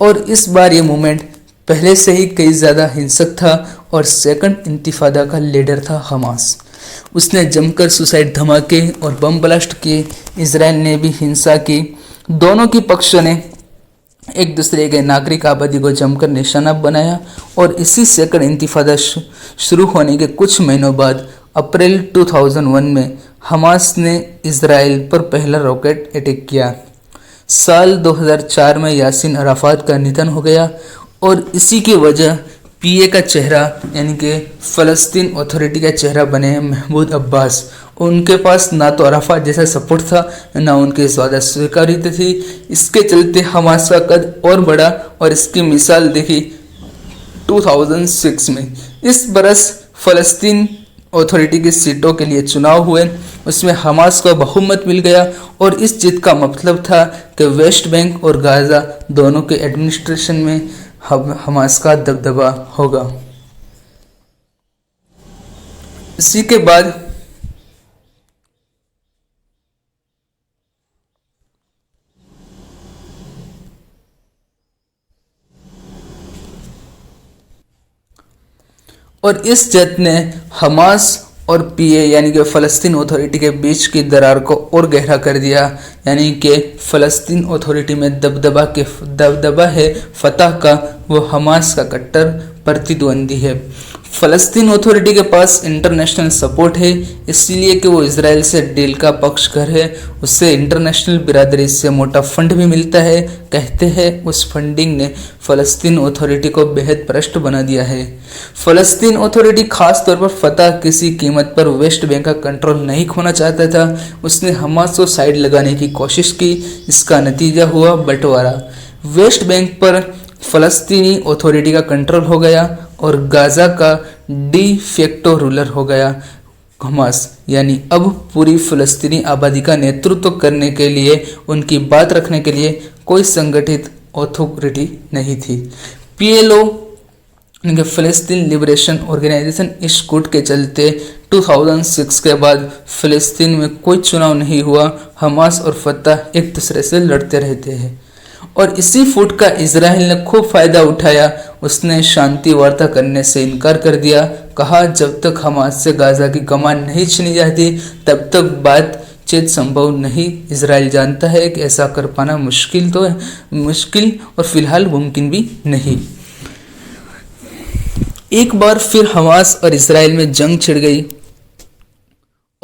और इस बार ये मूवमेंट पहले से ही कई ज़्यादा हिंसक था और सेकंड इंतिफादा का लीडर था हमास। उसने जमकर सुसाइड धमाके और बम ब्लास्ट किए। इजराइल ने भी हिंसा की। दोनों की पक्षों ने एक दूसरे के नागरिक आबादी को जमकर निशाना बनाया और इसी सेकंड इंतिफादा शुरू होने के कुछ महीनों बाद अप्रैल 2001 में हमास ने इजराइल पर पहला रॉकेट अटैक किया। साल 2004 में यासिर अराफात का निधन हो गया और इसी की वजह पीए का चेहरा यानी कि फ़लस्तीन अथॉरिटी का चेहरा बने हैं महमूद अब्बास। उनके पास ना तो अराफात जैसा सपोर्ट था, ना उनके ज़्यादा स्वीकार्यता थी। इसके चलते हमास का कद और बढ़ा और इसकी मिसाल देखी 2006 में। इस बरस फ़लस्तीन अथॉरिटी की सीटों के लिए चुनाव हुए, उसमें हमास को बहुमत मिल गया और इस जीत का मतलब था कि वेस्ट बैंक और गाजा दोनों के एडमिनिस्ट्रेशन में हमास का दबदबा होगा। इसी के बाद और इस जत ने हमास और पीए यानी कि फ़लस्तीन अथॉरिटी के बीच की दरार को और गहरा कर दिया। यानी कि फ़लस्तीन अथॉरिटी में दबदबा है फतह का, वो हमास का कट्टर प्रतिद्वंदी है। फ़लस्तीन अथॉरिटी के पास इंटरनेशनल सपोर्ट है, इसलिए कि वो इजराइल से डील का पक्षकार है। उससे इंटरनेशनल बिरादरी से मोटा फंड भी मिलता है। कहते हैं उस फंडिंग ने फ़लस्तीन अथॉरिटी को बेहद भ्रष्ट बना दिया है। फ़लस्तीन अथॉरिटी खास तौर पर फतह किसी कीमत पर वेस्ट बैंक का कंट्रोल नहीं खोना चाहता था। उसने हमास को साइड लगाने की कोशिश की। इसका नतीजा हुआ बंटवारा। वेस्ट बैंक पर फ़लस्तीनी अथॉरिटी का कंट्रोल हो गया और गाजा का डी फैक्टो रूलर हो गया हमास। यानी अब पूरी फ़लस्तीनी आबादी का नेतृत्व करने के लिए, उनकी बात रखने के लिए कोई संगठित अथॉरिटी नहीं थी। पीएलओ फ़लस्तीन लिबरेशन ऑर्गेनाइजेशन इस गुट के चलते 2006 के बाद फ़लस्तीन में कोई चुनाव नहीं हुआ। हमास और फतह एक दूसरे से लड़ते रहते हैं और इसी फूट का इजराइल ने खूब फायदा उठाया। उसने शांति वार्ता करने से इनकार कर दिया। कहा जब तक हमास से गाजा की कमान नहीं छीनी जाती तब तक बातचीत संभव नहीं। इजराइल जानता है कि ऐसा कर पाना मुश्किल और फिलहाल मुमकिन भी नहीं। एक बार फिर हमास और इसराइल में जंग छिड़ गई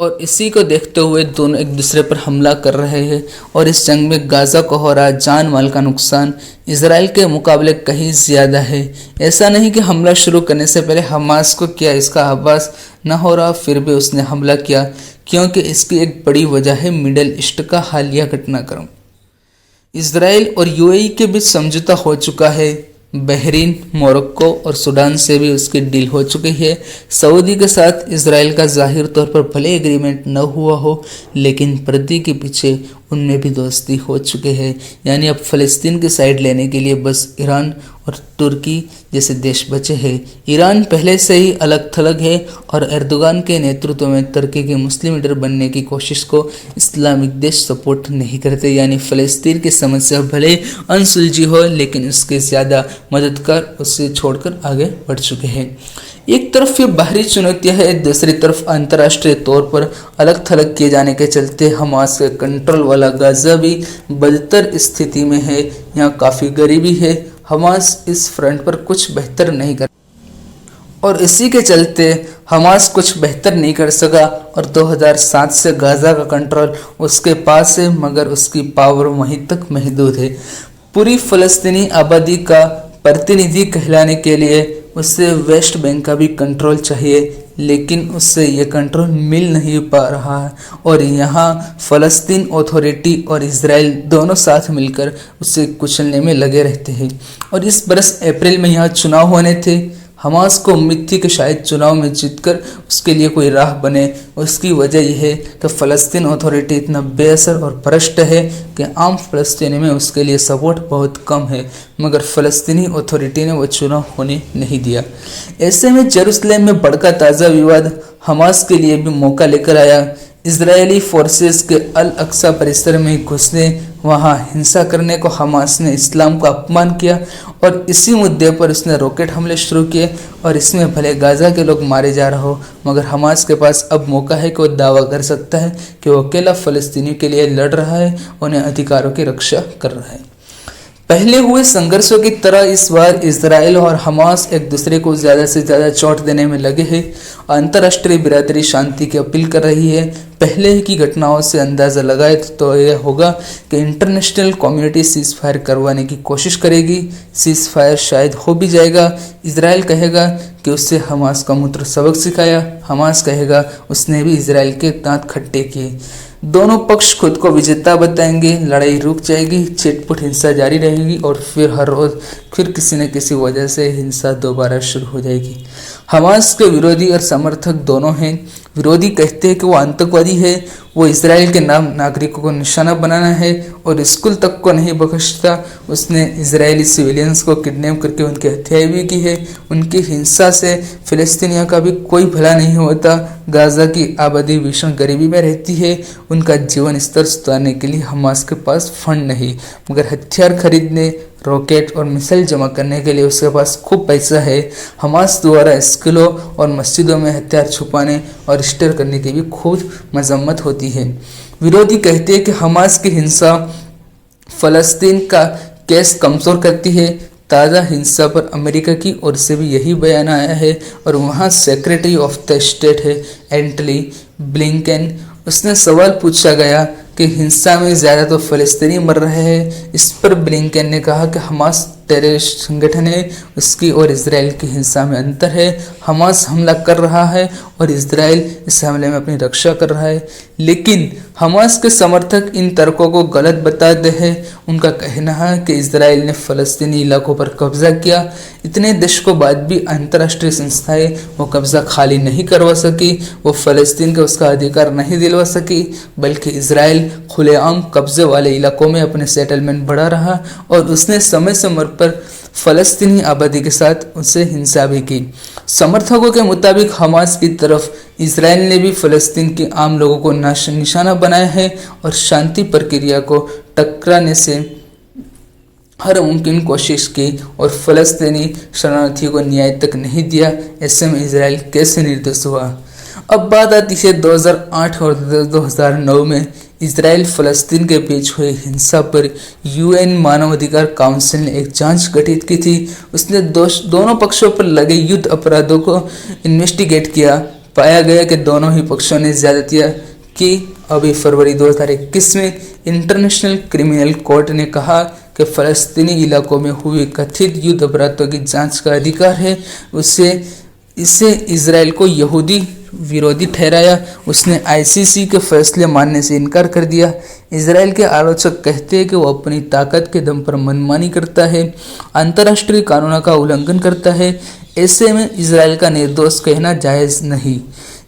और इसी को देखते हुए दोनों एक दूसरे पर हमला कर रहे हैं और इस जंग में गाज़ा को हो रहा जान माल का नुकसान इसराइल के मुकाबले कहीं ज़्यादा है। ऐसा नहीं कि हमला शुरू करने से पहले हमास को क्या इसका आभास न हो रहा, फिर भी उसने हमला किया, क्योंकि इसकी एक बड़ी वजह है मिडल ईस्ट का हालिया घटनाक्रम। इसराइल और यूएई के बीच समझौता हो चुका है। बहरीन, मोरक्को और सूडान से भी उसकी डील हो चुकी है। सऊदी के साथ इसराइल का जाहिर तौर पर भले एग्रीमेंट न हुआ हो, लेकिन पर्दे के पीछे उनमें भी दोस्ती हो चुके हैं। यानी अब फ़लस्तीन की साइड लेने के लिए बस ईरान और तुर्की जैसे देश बचे हैं। ईरान पहले से ही अलग थलग है और एर्दोगान के नेतृत्व में तुर्की के मुस्लिम लीडर बनने की कोशिश को इस्लामिक देश सपोर्ट नहीं करते। यानी फ़लस्तीन की समस्या भले अनसुलझी हो, लेकिन उसके ज़्यादा मददगार उससे छोड़कर आगे बढ़ चुके हैं। एक तरफ ये बाहरी चुनौतियां है, दूसरी तरफ अंतर्राष्ट्रीय तौर पर अलग थलग किए जाने के चलते हमास के कंट्रोल वाला गाज़ा भी बदतर स्थिति में है। यहाँ काफ़ी गरीबी है। हमास इस फ्रंट पर कुछ बेहतर नहीं कर और इसी के चलते हमास कुछ बेहतर नहीं कर सका और 2007 से गाज़ा का कंट्रोल उसके पास है, मगर उसकी पावर वहीं तक महदूद है। पूरी फ़लस्तीनी आबादी का प्रतिनिधि कहलाने के लिए उससे वेस्ट बैंक का भी कंट्रोल चाहिए, लेकिन उससे ये कंट्रोल मिल नहीं पा रहा है और यहाँ फ़लस्तीन अथॉरिटी और इजराइल दोनों साथ मिलकर उसे कुचलने में लगे रहते हैं। और इस बरस अप्रैल में यहाँ चुनाव होने थे। हमास को उम्मीद थी कि शायद चुनाव में जीतकर उसके लिए कोई राह बने। उसकी वजह यह है कि फ़लस्तीन अथॉरिटी इतना बेअसर और भ्रष्ट है कि आम फ़लस्तीनी में उसके लिए सपोर्ट बहुत कम है, मगर फ़लस्तीनी अथॉरिटी ने वो चुनाव होने नहीं दिया। ऐसे में जेरूसलम में भड़का ताज़ा विवाद हमास के लिए भी मौका लेकर आया। इजरायली फोर्सेस के अल अक्सा परिसर में घुसने, वहां हिंसा करने को हमास ने इस्लाम का अपमान किया और इसी मुद्दे पर उसने रॉकेट हमले शुरू किए। और इसमें भले गाज़ा के लोग मारे जा रहे हो, मगर हमास के पास अब मौका है कि वो दावा कर सकता है कि वो अकेला फ़लस्तीनी के लिए लड़ रहा है, उन्हें अधिकारों की रक्षा कर रहा है। पहले हुए संघर्षों की तरह इस बार इजराइल और हमास एक दूसरे को ज़्यादा से ज़्यादा चोट देने में लगे हैं। अंतर्राष्ट्रीय बिरादरी शांति की अपील कर रही है। पहले की घटनाओं से अंदाज़ा लगाए तो यह होगा कि इंटरनेशनल कम्युनिटी सीज़ फायर करवाने की कोशिश करेगी। सीज़ फायर शायद हो भी जाएगा। इजराइल कहेगा कि उससे हमास का मूत्र सबक सिखाया, हमास कहेगा उसने भी इजराइल के दांत खट्टे किए। दोनों पक्ष खुद को विजेता बताएंगे, लड़ाई रुक जाएगी, छिटपुट हिंसा जारी रहेगी और फिर हर रोज़ फिर किसी न किसी वजह से हिंसा दोबारा शुरू हो जाएगी। हमास के विरोधी और समर्थक दोनों हैं। विरोधी कहते हैं कि वो आतंकवादी है, वो इसराइल के नाम नागरिकों को निशाना बनाना है और स्कूल तक को नहीं बख्शता। उसने इजरायली सिविलियंस को किडनैप करके उनकी हत्याएं भी की है। उनकी हिंसा से फ़िलिस्तीनियों का भी कोई भला नहीं होता। गाज़ा की आबादी भीषण गरीबी में रहती है। उनका जीवन स्तर सुधारने के लिए हमास के पास फंड नहीं, मगर हथियार खरीदने, रॉकेट और मिसाइल जमा करने के लिए उसके पास खूब पैसा है। हमास द्वारा स्कूलों और मस्जिदों में हथियार छुपाने और स्टोर करने की भी खूब मजम्मत होती है। विरोधी कहते हैं कि हमास की हिंसा फ़लस्तीन का केस कमज़ोर करती है। ताज़ा हिंसा पर अमेरिका की ओर से भी यही बयान आया है और वहाँ सेक्रेटरी ऑफ द स्टेट है एंटनी ब्लिंकन। उसने सवाल पूछा गया कि हिंसा में ज़्यादा तो फ़लस्तीनी मर रहे हैं। इस पर ब्लिंकन ने कहा कि हमास टेररिस्ट संगठन है, उसकी और इजराइल की हिंसा में अंतर है। हमास हमला कर रहा है और इजराइल इस हमले में अपनी रक्षा कर रहा है। लेकिन हमास के समर्थक इन तर्कों को गलत बताते हैं। उनका कहना है कि इजराइल ने फ़लस्तीनी इलाकों पर कब्जा किया। इतने दशकों बाद भी अंतर्राष्ट्रीय संस्थाएं वो कब्जा खाली नहीं करवा सकी, वो फ़लस्तीन को उसका अधिकार नहीं दिलवा सकी, बल्कि इजराइल खुलेआम कब्जे वाले इलाकों में अपने सेटलमेंट बढ़ा रहा और उसने समय समय पर फ़लस्तीनी आबादी के साथ उनसे हिंसा भी की। समर्थकों के मुताबिक हमास की तरफ इजराइल ने भी फ़लस्तीन के आम लोगों को निशाना बनाया है और शांति प्रक्रिया को टकराने से हर मुमकिन कोशिश की और फ़लस्तीनी शरणार्थियों को न्याय तक नहीं दिया। ऐसे में इजराइल कैसे निर्दोष हुआ? अब बात आती है 2008 और 2009 में। इसराइल फ़लस्तीन के बीच हुई हिंसा पर यूएन मानवाधिकार काउंसिल ने एक जांच गठित की थी। उसने दोनों पक्षों पर लगे युद्ध अपराधों को इन्वेस्टिगेट किया। पाया गया कि दोनों ही पक्षों ने ज्यादतियां की। अभी फरवरी 2021 में इंटरनेशनल क्रिमिनल कोर्ट ने कहा कि फ़लस्तीनी इलाकों में हुए कथित युद्ध अपराधों की जांच का अधिकार है। इसे इसराइल को यहूदी विरोधी ठहराया। उसने आईसीसी के फैसले मानने से इनकार कर दिया। इसराइल के आलोचक कहते हैं कि वो अपनी ताकत के दम पर मनमानी करता है, अंतर्राष्ट्रीय कानूनों का उल्लंघन करता है। ऐसे में इसराइल का निर्दोष कहना जायज़ नहीं।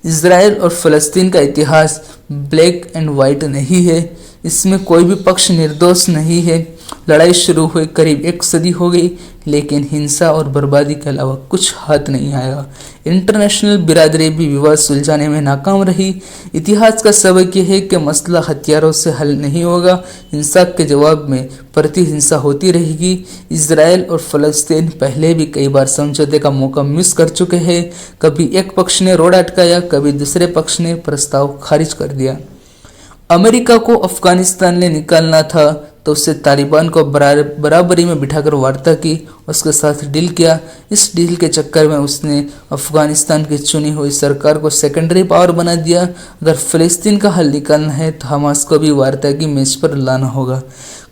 इसराइल और फ़लस्तीन का इतिहास ब्लैक एंड वाइट नहीं है। इसमें कोई भी पक्ष निर्दोष नहीं है। लड़ाई शुरू हुए करीब एक सदी हो गई, लेकिन हिंसा और बर्बादी के अलावा कुछ हाथ नहीं आया। इंटरनेशनल बिरादरी भी विवाद सुलझाने में नाकाम रही। इतिहास का सबक यह है कि मसला हथियारों से हल नहीं होगा। हिंसा के जवाब में प्रति हिंसा होती रहेगी। इसराइल और फ़लस्तीन पहले भी कई बार समझौते का मौका मिस कर चुके हैं। कभी एक पक्ष ने रोड अटकाया, कभी दूसरे पक्ष ने प्रस्ताव खारिज कर दिया। अमेरिका को अफगानिस्तान ने निकालना था तो उससे तालिबान को बराबरी में बिठाकर वार्ता की, उसके साथ डील किया। इस डील के चक्कर में उसने अफगानिस्तान की चुनी हुई सरकार को सेकेंडरी पावर बना दिया। अगर फ़लस्तीन का हल निकालना है तो हमास को भी वार्ता की मेज पर लाना होगा।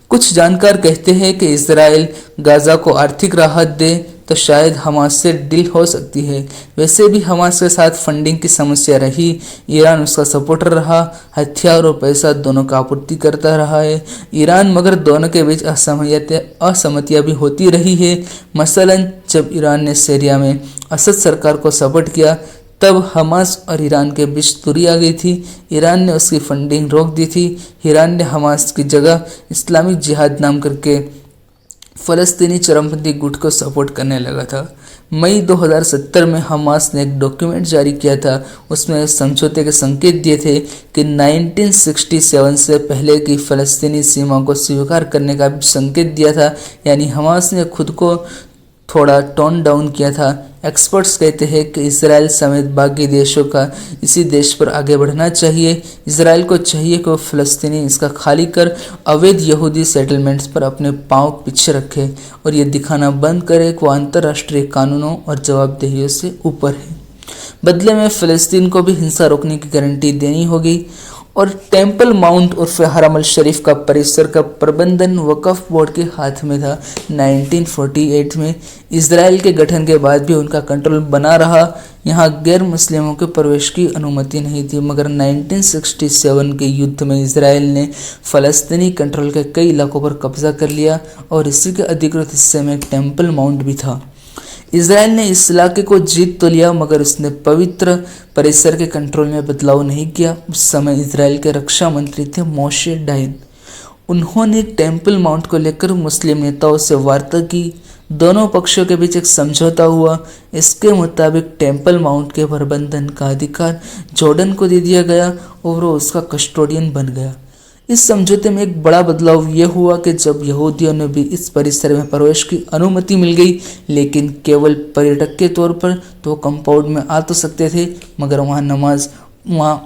कुछ जानकार कहते हैं कि इसराइल गाज़ा को आर्थिक राहत दे तो शायद हमास से डील हो सकती है। वैसे भी हमास के साथ फंडिंग की समस्या रही। ईरान उसका सपोर्टर रहा, हथियार और पैसा दोनों का आपूर्ति करता रहा है ईरान, मगर दोनों के बीच असहमतियाँ भी होती रही है। मसलन जब ईरान ने सीरिया में असद सरकार को सपोर्ट किया, तब हमास और ईरान के बीच दूरी आ गई थी। ईरान ने उसकी फंडिंग रोक दी थी। ईरान ने हमास की जगह इस्लामिक जिहाद नाम करके फ़लस्तीनी चरमपंथी गुट को सपोर्ट करने लगा था। मई 2070 में हमास ने एक डॉक्यूमेंट जारी किया था। उसमें समझौते के संकेत दिए थे कि 1967 से पहले की फ़लस्तीनी सीमा को स्वीकार करने का भी संकेत दिया था। यानी हमास ने खुद को थोड़ा टोन डाउन किया था। एक्सपर्ट्स कहते हैं कि इसराइल समेत बाकी देशों का इसी देश पर आगे बढ़ना चाहिए। इसराइल को चाहिए कि वो फ़लस्तीनी इसका खाली कर अवैध यहूदी सेटलमेंट्स पर अपने पांव पीछे रखे और ये दिखाना बंद करे कि वो अंतर्राष्ट्रीय कानूनों और जवाबदेहियों से ऊपर है। बदले में फ़लस्तीन को भी हिंसा रोकने की गारंटी देनी होगी। और टेम्पल माउंट उर्फ हरम अल शरीफ का परिसर का प्रबंधन वक्फ बोर्ड के हाथ में था। 1948 में इसराइल के गठन के बाद भी उनका कंट्रोल बना रहा। यहाँ गैर मुस्लिमों के प्रवेश की अनुमति नहीं थी, मगर 1967 के युद्ध में इसराइल ने फ़लस्तीनी कंट्रोल के कई इलाकों पर कब्जा कर लिया और इसी के अधिकृत हिस्से में टेम्पल माउंट भी था। इसराइल ने इस इलाके को जीत तो लिया, मगर उसने पवित्र परिसर के कंट्रोल में बदलाव नहीं किया। उस समय इसराइल के रक्षा मंत्री थे मोशे डायन। उन्होंने टेम्पल माउंट को लेकर मुस्लिम नेताओं से वार्ता की। दोनों पक्षों के बीच एक समझौता हुआ। इसके मुताबिक टेम्पल माउंट के प्रबंधन का अधिकार जॉर्डन को दे दिया गया और वो उसका कस्टोडियन बन गया। इस समझौते में एक बड़ा बदलाव यह हुआ कि जब यहूदियों ने भी इस परिसर में प्रवेश की अनुमति मिल गई, लेकिन केवल पर्यटक के तौर पर, तो कंपाउंड में आ तो सकते थे, मगर वहाँ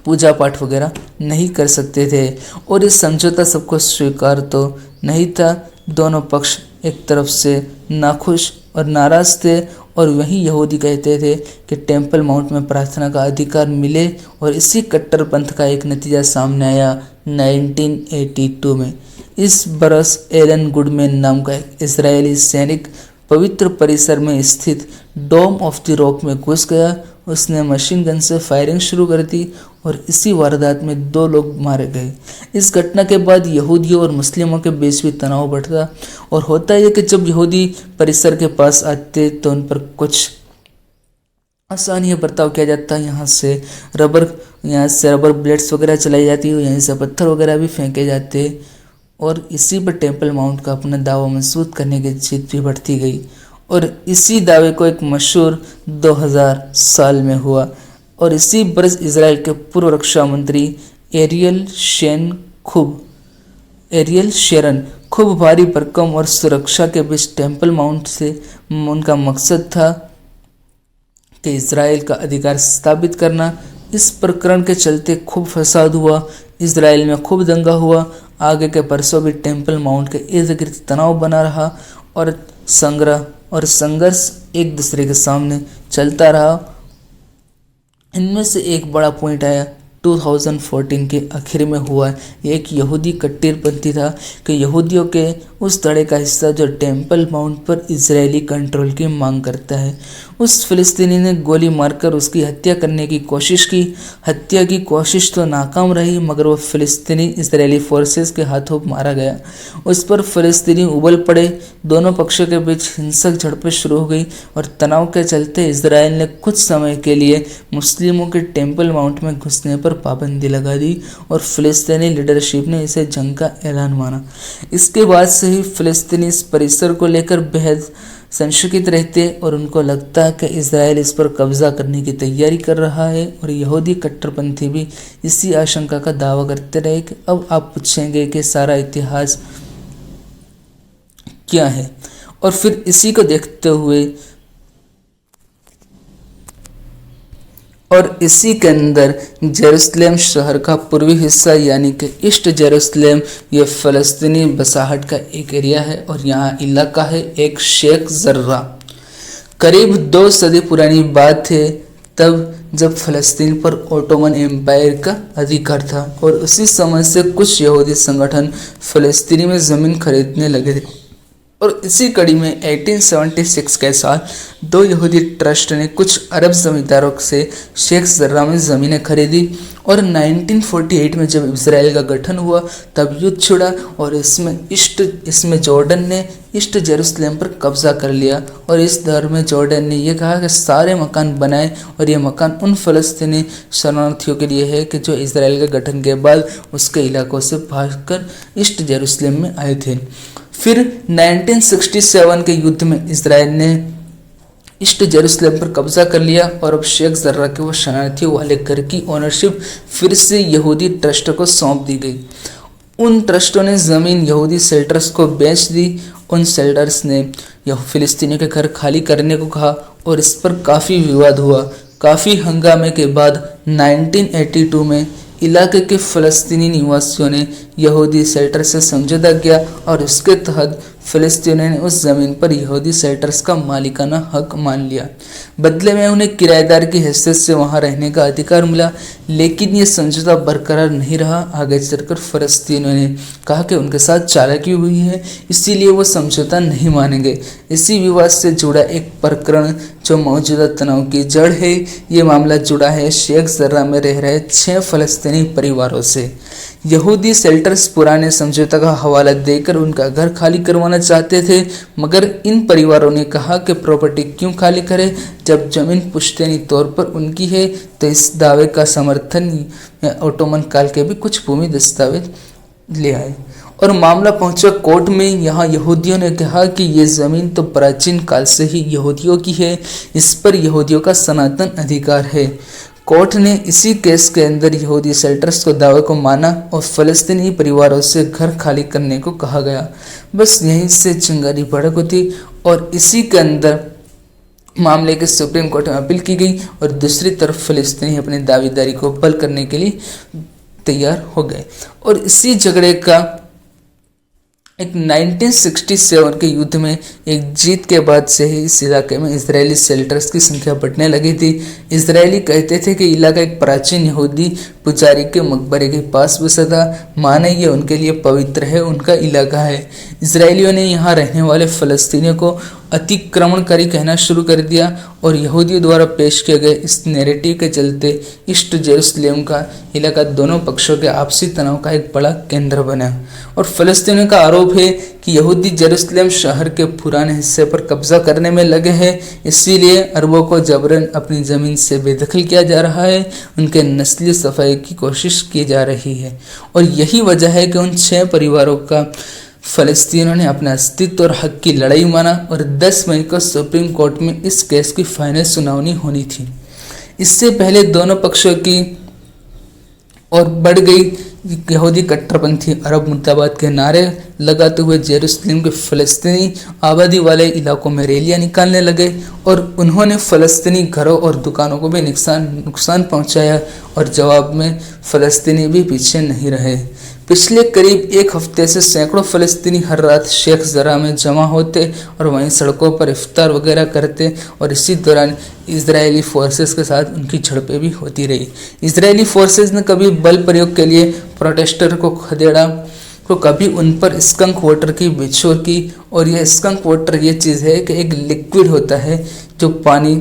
पूजा पाठ वगैरह नहीं कर सकते थे। और इस समझौता सबको स्वीकार तो नहीं था। दोनों पक्ष एक तरफ से नाखुश और नाराज थे और वहीं यहूदी कहते थे कि टेम्पल माउंट में प्रार्थना का अधिकार मिले। और इसी कट्टरपंथ का एक नतीजा सामने आया 1982 में। इस बरस एलन गुडमैन नाम का एक इजरायली सैनिक पवित्र परिसर में स्थित डोम ऑफ द रॉक में घुस गया। उसने मशीन गन से फायरिंग शुरू कर दी और इसी वारदात में 2 लोग मारे गए। इस घटना के बाद यहूदियों और मुस्लिमों के बीच भी तनाव बढ़ता और होता है कि जब यहूदी परिसर के पास आते तो उन पर कुछ आसानी बर्ताव किया जाता है। यहाँ से रबर ब्लेड्स वगैरह चलाई जाती है, यहीं से पत्थर वगैरह भी फेंके जाते और इसी पर टेम्पल माउंट का अपना दावा मजबूत करने की जिद भी बढ़ती गई। और इसी दावे को एक मशहूर 2000 साल में हुआ और इसी बरस इसराइल के पूर्व रक्षा मंत्री एरियल शेरन खूब भारी भरकम और सुरक्षा के बीच टेम्पल माउंट से उनका मकसद था कि इसराइल का अधिकार स्थापित करना। इस प्रकरण के चलते खूब फसाद हुआ। इसराइल में खूब दंगा हुआ। आगे के परसों भी टेम्पल माउंट के इर्द गिर्द तनाव बना रहा और संघर्ष एक दूसरे के सामने चलता रहा। इनमें से एक बड़ा पॉइंट आया 2014 के आखिर में हुआ। एक यहूदी कट्टरपंथी था कि यहूदियों के उस धड़े का हिस्सा जो टेम्पल माउंट पर इजरायली कंट्रोल की मांग करता है, उस फिलिस्तीनी ने गोली मारकर उसकी हत्या करने की कोशिश की। हत्या की कोशिश तो नाकाम रही, मगर वो फिलिस्तीनी इजरायली फोर्सेस के हाथों मारा गया। उस पर फिलिस्तीनी उबल पड़े। दोनों पक्षों के बीच हिंसक झड़पें शुरू हो गई और तनाव के चलते इसराइल ने कुछ समय के लिए मुस्लिमों के टेम्पल माउंट में घुसने पर पाबंदी लगा दी और फिलिस्तीनी लीडरशिप ने इसे जंग का ऐलान माना। इसके बाद से ही फिलिस्तीनी इस परिसर को लेकर बेहद संशयित रहते और उनको लगता है कि इजराइल इस पर कब्जा करने की तैयारी कर रहा है। और यहूदी कट्टरपंथी भी इसी आशंका का दावा करते रहे। कि अब आप पूछेंगे कि सारा इतिहास क्या है, और फिर इसी को देखते हुए और इसी के अंदर जेरूसलेम शहर का पूर्वी हिस्सा यानी कि ईस्ट जेरूसलेम, ये फ़लस्तीनी बसाहट का एक एरिया है और यहाँ इलाका है एक शेख जर्रा। करीब 2 सदी पुरानी बात है तब जब फ़लस्तीन पर ओटोमन एम्पायर का अधिकार था और उसी समय से कुछ यहूदी संगठन फ़लस्तीनी में ज़मीन खरीदने लगे थे। और इसी कड़ी में 1876 के साल 2 यहूदी ट्रस्ट ने कुछ अरब जमींदारों से शेख जर्रा में ज़मीनें खरीदी। और 1948 में जब इजराइल का गठन हुआ तब युद्ध छिड़ा और इसमें जॉर्डन ने ईस्ट जेरूसलेम पर कब्जा कर लिया। और इस दौर में जॉर्डन ने यह कहा कि सारे मकान बनाए और ये मकान उन फ़लस्तीनी शरणार्थियों के लिए है कि जो इजराइल के गठन के बाद उसके इलाकों से भागकर ईस्ट जेरूसलेम में आए थे। फिर 1967 के युद्ध में इजराइल ने ईस्ट जेरूसलेम पर कब्जा कर लिया और अब शेख जर्रा के वो शरणार्थियों वाले घर की ओनरशिप फिर से यहूदी ट्रस्ट को सौंप दी गई। उन ट्रस्टों ने ज़मीन यहूदी सेल्टर्स को बेच दी। उन सेल्टर्स ने यह फिलिस्तीनी के घर खाली करने को कहा और इस पर काफ़ी विवाद हुआ। काफ़ी हंगामे के बाद 1982 में इलाके के फ़लस्तीनी निवासियों ने यहूदी सेल्टर से समझौता किया और उसके तहत फ़लस्तीनियों ने उस ज़मीन पर यहूदी सेल्टर्स का मालिकाना हक मान लिया। बदले में उन्हें किराएदार की हैसियत से वहां रहने का अधिकार मिला। लेकिन ये समझौता बरकरार नहीं रहा। आगे चलकर फ़लस्तीनियों ने कहा कि उनके साथ चालाकी हुई है, इसीलिए वो समझौता नहीं मानेंगे। इसी विवाद से जुड़ा एक प्रकरण जो मौजूदा तनाव की जड़ है, ये मामला जुड़ा है शेख जर्रा में रह रहे 6 फ़लस्तीनी परिवारों से। यहूदी सेल्टर्स पुराने समझौता का हवाला देकर उनका घर खाली करवाना चाहते थे, मगर इन परिवारों ने कहा कि प्रॉपर्टी क्यों खाली करें जब जमीन पुश्तैनी तौर पर उनकी है। तो इस दावे का समर्थन ओटोमन काल के भी कुछ भूमि दस्तावेज ले आए और मामला पहुंचा कोर्ट में। यहाँ यहूदियों ने कहा कि ये ज़मीन तो प्राचीन काल से ही यहूदियों की है, इस पर यहूदियों का सनातन अधिकार है। कोर्ट ने इसी केस के अंदर यहूदी सेल्टर्स को दावे को माना और फ़लस्तीनी परिवारों से घर खाली करने को कहा गया। बस यहीं से चिंगारी भड़क होती और इसी के अंदर मामले के सुप्रीम कोर्ट में अपील की गई और दूसरी तरफ फ़लस्तीनी अपनी दावेदारी को बल करने के लिए तैयार हो गए। और इसी झगड़े का एक 1967 के युद्ध में एक जीत के बाद से ही इस इलाके में इजरायली सेल्टर्स की संख्या बढ़ने लगी थी। इजरायली कहते थे कि इलाका एक प्राचीन यहूदी पुजारी के मकबरे के पास बसा था, माने ये उनके लिए पवित्र है, उनका इलाका है। इजरायलियों ने यहाँ रहने वाले फ़लस्तीनियों को अतिक्रमणकारी कहना शुरू कर दिया और यहूदियों द्वारा पेश किए गए इस नैरेटिव के चलते ईस्ट जेरूसलेम का इलाका दोनों पक्षों के आपसी तनाव का एक बड़ा केंद्र बना। और फ़लस्तीनियों का आरोप है कि यहूदी जेरूसलेम शहर के पुराने हिस्से पर कब्जा करने में लगे हैं, इसीलिए अरबों को जबरन अपनी ज़मीन से बेदखल किया जा रहा है, उनके नस्ली सफाई की कोशिश की जा रही है। और यही वजह है कि उन 6 परिवारों का फ़लस्तीनियों ने अपने अस्तित्व और हक की लड़ाई माना और 10 मई को सुप्रीम कोर्ट में इस केस की फाइनल सुनवाई होनी थी। इससे पहले दोनों पक्षों की और बढ़ गई यहूदी कट्टरपंथी अरब मुर्दाबाद के नारे लगाते हुए जेरूसलम के फ़लस्तीनी आबादी वाले इलाकों में रैलियां निकालने लगे और उन्होंने फ़लस्तीनी घरों और दुकानों को भी नुकसान पहुंचाया और जवाब में फ़लस्तीनी भी पीछे नहीं रहे। पिछले करीब एक हफ्ते से सैकड़ों फ़लस्तीनी हर रात शेख जरा में जमा होते और वहीं सड़कों पर इफ्तार वगैरह करते और इसी दौरान इजरायली फोर्सेस के साथ उनकी झड़पें भी होती रही। इजरायली फोर्सेस ने कभी बल प्रयोग के लिए प्रोटेस्टर को खदेड़ा तो कभी उन पर स्कंक वाटर की बिछोर की। और यह स्कंक वाटर ये चीज़ है कि एक लिक्विड होता है जो पानी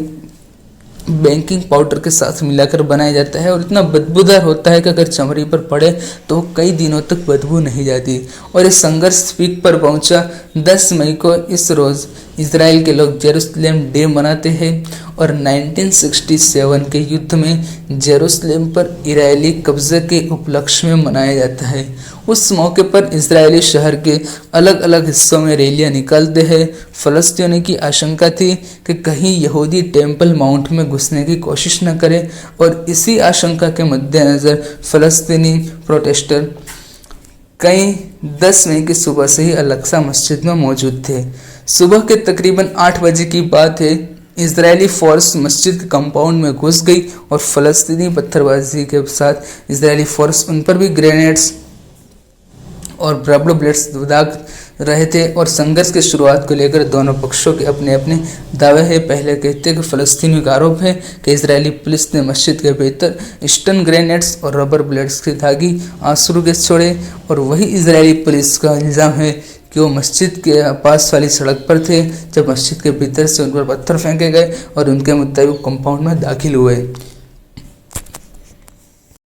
बेकिंग पाउडर के साथ मिलाकर बनाया जाता है और इतना बदबूदार होता है कि अगर चमड़ी पर पड़े तो कई दिनों तक बदबू नहीं जाती। और इस संघर्ष पीक पर पहुंचा 10 मई को। इस रोज़ इजराइल के लोग जेरूसलम डे मनाते हैं और 1967 के युद्ध में जेरूसलम पर इजरायली कब्जे के उपलक्ष्य में मनाया जाता है। उस मौके पर इजरायली शहर के अलग अलग हिस्सों में रैलियां निकालते हैं। फ़लस्तीनियों की आशंका थी कि कहीं यहूदी टेम्पल माउंट में घुसने की कोशिश न करें और इसी आशंका के मद्देनज़र फ़लस्तीनी प्रोटेस्टर कई 10 मई की सुबह से ही अल-अक्सा मस्जिद में मौजूद थे। सुबह के तकरीबन 8 बजे की बात है। इजरायली फोर्स मस्जिद के कंपाउंड में घुस गई और फ़लस्तीनी पत्थरबाजी के साथ इजरायली फोर्स उन पर भी ग्रेनेड्स और रबड़ बुलेट्स दाग रहे थे। और संघर्ष की शुरुआत को लेकर दोनों पक्षों के अपने अपने दावे हैं। पहले कहते हैं कि फ़लस्तीनियों का आरोप है कि इजरायली पुलिस ने मस्जिद के भीतर स्टन ग्रेनेड्स और रबर बुलेट्स के दागी आंसू गैस छोड़े। और वही इजरायली पुलिस का इल्ज़ाम है कि वो मस्जिद के पास वाली सड़क पर थे जब मस्जिद के भीतर से उन पर पत्थर फेंके गए और उनके मुताबिक कंपाउंड में दाखिल हुए।